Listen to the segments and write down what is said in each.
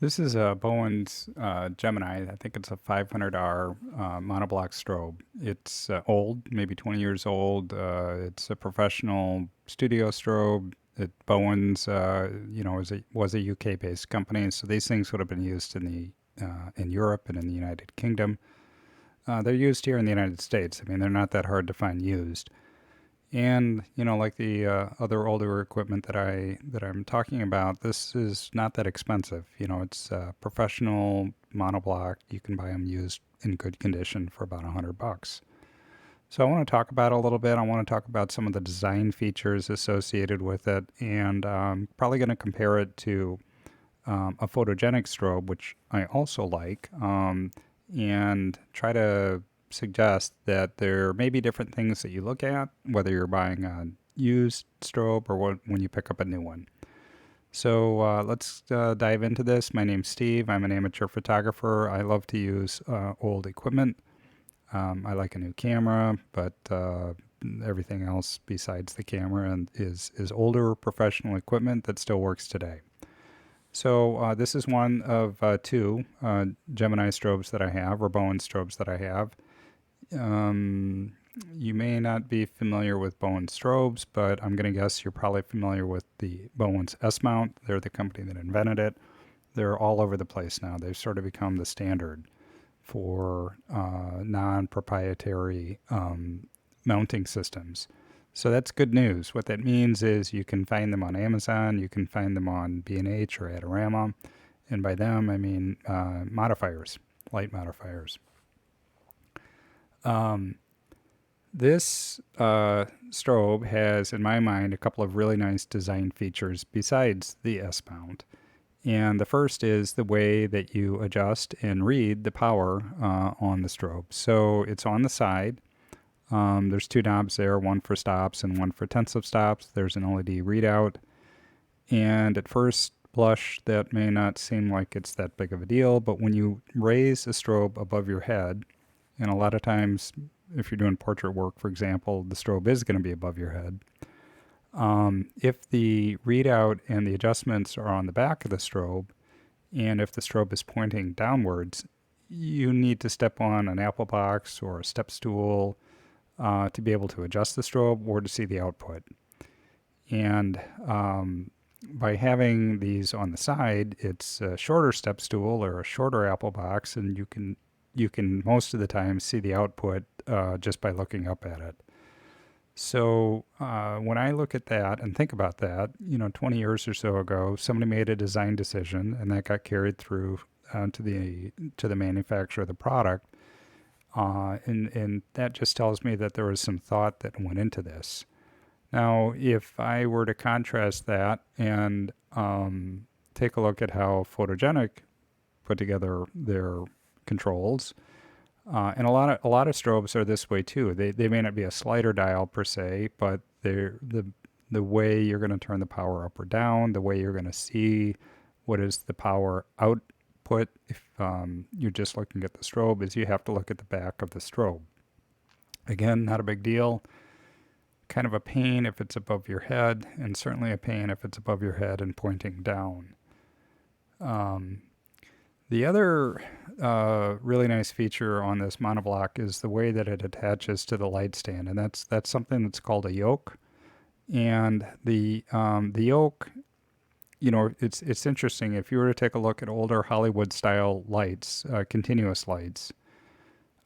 This is a Bowens Gemini. I think it's a 500R monoblock strobe. It's old, maybe 20 years old. It's a professional studio strobe. Bowens, was a UK-based company, so these things would have been used in Europe and in the United Kingdom. They're used here in the United States. I mean, they're not that hard to find used. And like the other older equipment that I'm talking about, this is not that expensive. It's professional monoblock. You can buy them used in good condition for about $100. So I want to talk about it a little bit. I want to talk about some of the design features associated with it, and probably going to compare it to a photogenic strobe, which I also like, and try to suggest that there may be different things that you look at, whether you're buying a used strobe or when you pick up a new one. So let's dive into this. My name's Steve. I'm an amateur photographer. I love to use old equipment. I like a new camera, but everything else besides the camera is older professional equipment that still works today. So this is one of two Gemini strobes that I have, or Bowens strobes that I have. Um, you may not be familiar with Bowens strobes, but I'm going to guess you're probably familiar with the Bowens S Mount. They're the company that invented it. They're all over the place now. They've sort of become the standard for non-proprietary mounting systems. So that's good news. What that means is you can find them on Amazon, you can find them on B&H or Adorama, and by them I mean modifiers, light modifiers. Um, this strobe has, in my mind, a couple of really nice design features besides the S mount. And the first is the way that you adjust and read the power on the strobe. So it's on the side. There's two knobs there, one for stops and one for tenths of stops. There's an LED readout. And at first blush, that may not seem like it's that big of a deal, but when you raise a strobe above your head, and a lot of times, if you're doing portrait work, for example, the strobe is going to be above your head. If the readout and the adjustments are on the back of the strobe, and if the strobe is pointing downwards, you need to step on an apple box or a step stool to be able to adjust the strobe or to see the output. And by having these on the side, it's a shorter step stool or a shorter apple box, and you can most of the time see the output just by looking up at it. So when I look at that and think about that, 20 years or so ago, somebody made a design decision, and that got carried through to the manufacturer of the product, and that just tells me that there was some thought that went into this. Now, if I were to contrast that and take a look at how Photogenic put together their controls, and a lot of strobes are this way too. They may not be a slider dial per se, but they're the way you're going to turn the power up or down, the way you're going to see what is the power output if you're just looking at the strobe, is you have to look at the back of the strobe. Again, not a big deal. Kind of a pain if it's above your head, and certainly a pain if it's above your head and pointing down. The other really nice feature on this monoblock is the way that it attaches to the light stand, and that's something that's called a yoke. And the yoke, it's interesting. If you were to take a look at older Hollywood style lights, continuous lights,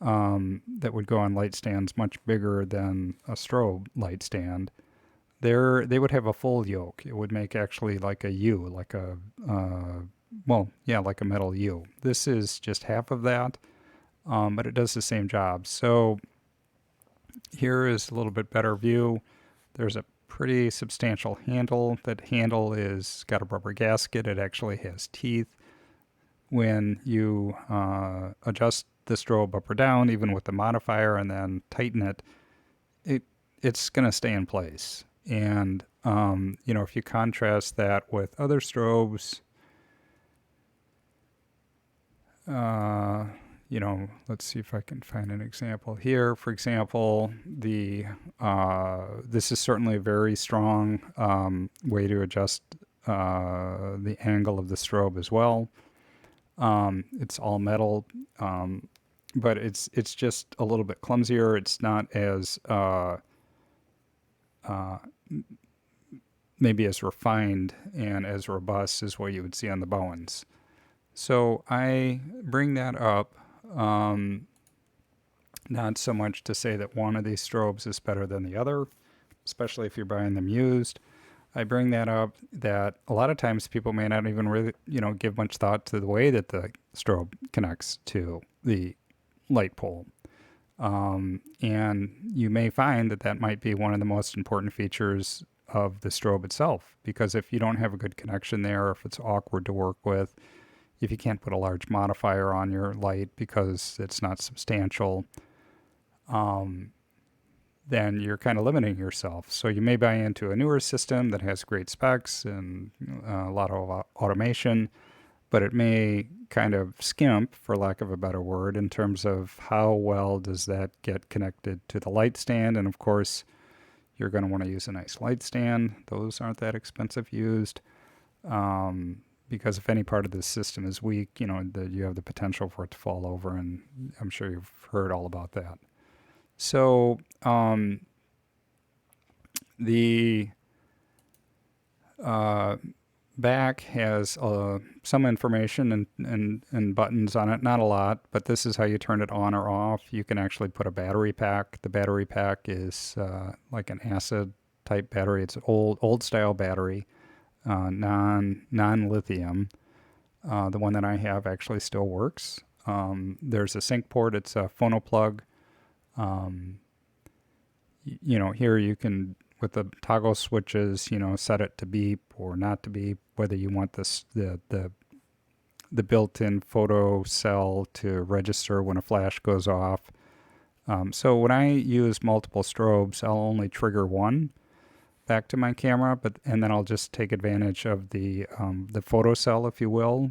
that would go on light stands much bigger than a strobe light stand, they would have a full yoke. It would make actually like a U, like a like a metal U. This is just half of that, but it does the same job. So here is a little bit better view. There's a pretty substantial handle. That handle is got a rubber gasket. It actually has teeth. When you adjust the strobe up or down, even with the modifier, and then tighten it's going to stay in place. And if you contrast that with other strobes, let's see if I can find an example here. For example, this is certainly a very strong way to adjust the angle of the strobe as well. It's all metal, but it's just a little bit clumsier. It's not as uh, maybe as refined and as robust as what you would see on the Bowens. So I bring that up, um, not so much to say that one of these strobes is better than the other, especially if you're buying them used. I bring that up that a lot of times people may not even really, give much thought to the way that the strobe connects to the light pole. And you may find that that might be one of the most important features of the strobe itself, because if you don't have a good connection there, if it's awkward to work with, if you can't put a large modifier on your light because it's not substantial, um, then you're kind of limiting yourself. So you may buy into a newer system that has great specs and a lot of automation, but it may kind of skimp, for lack of a better word, in terms of how well does that get connected to the light stand. And of course, you're going to want to use a nice light stand. Those aren't that expensive used. Because if any part of the system is weak, you have the potential for it to fall over, and I'm sure you've heard all about that. So the back has some information and buttons on it, not a lot, but this is how you turn it on or off. You can actually put a battery pack. The battery pack is like an acid type battery. It's an old style battery, non lithium. The one that I have actually still works. There's a sync port. It's a phono plug. Here you can, with the toggle switches, set it to beep or not to beep, whether you want the built-in photo cell to register when a flash goes off. So when I use multiple strobes, I'll only trigger one back to my camera, and then I'll just take advantage of the photo cell, if you will,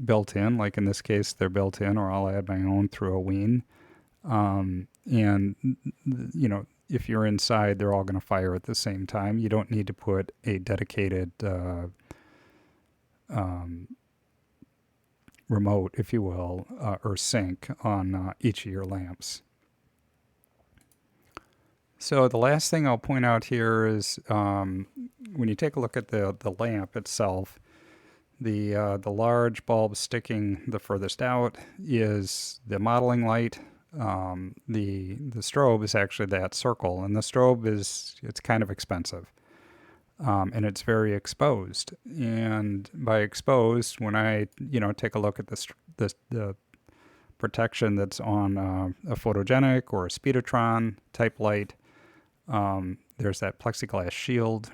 built in. Like in this case, they're built in, or I'll add my own through a wean. And if you're inside, they're all going to fire at the same time. You don't need to put a dedicated remote, if you will, or sync on each of your lamps. So the last thing I'll point out here is when you take a look at the lamp itself, the large bulb sticking the furthest out is the modeling light. The strobe is actually that circle, and the strobe it's kind of expensive, and it's very exposed. And by exposed, when I take a look at the protection that's on a photogenic or a speedotron type light, there's that plexiglass shield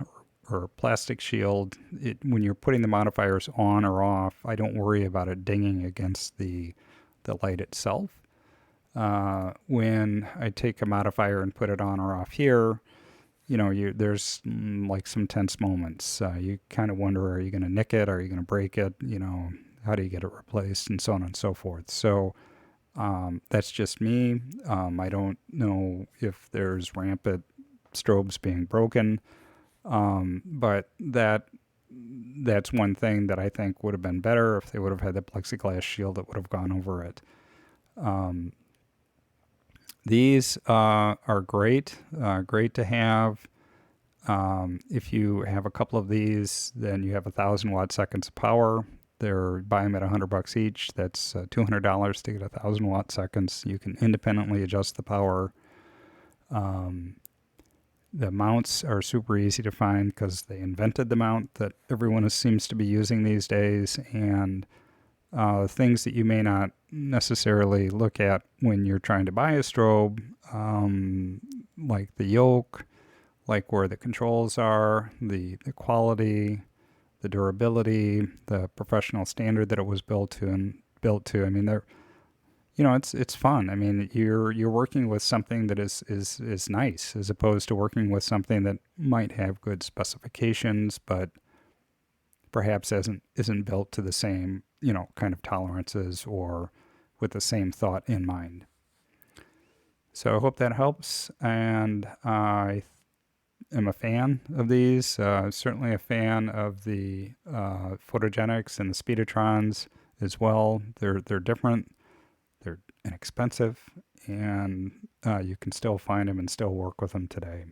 or plastic shield. When you're putting the modifiers on or off, I don't worry about it dinging against the light itself. When I take a modifier and put it on or off here, there's like some tense moments. You kind of wonder, are you going to nick it? Are you going to break it? How do you get it replaced? And so on and so forth. So that's just me. I don't know if there's rampant strobes being broken, but that's one thing that I think would have been better if they would have had the plexiglass shield that would have gone over it. These are great to have. If you have a couple of these, then you have 1,000 watt seconds of power. Buy them at $100 each. That's $200 to get 1,000 watt seconds. You can independently adjust the power. The mounts are super easy to find because they invented the mount that everyone seems to be using these days, and things that you may not necessarily look at when you're trying to buy a strobe, like the yoke, like where the controls are, the quality, the durability, the professional standard that it was built to. I mean, it's fun. I mean, you're working with something that is nice, as opposed to working with something that might have good specifications, but perhaps isn't built to the same, kind of tolerances or with the same thought in mind. So I hope that helps, and I am a fan of these. Certainly a fan of the photogenics and the speedotrons, as well. They're different, they're inexpensive, and you can still find them and still work with them today.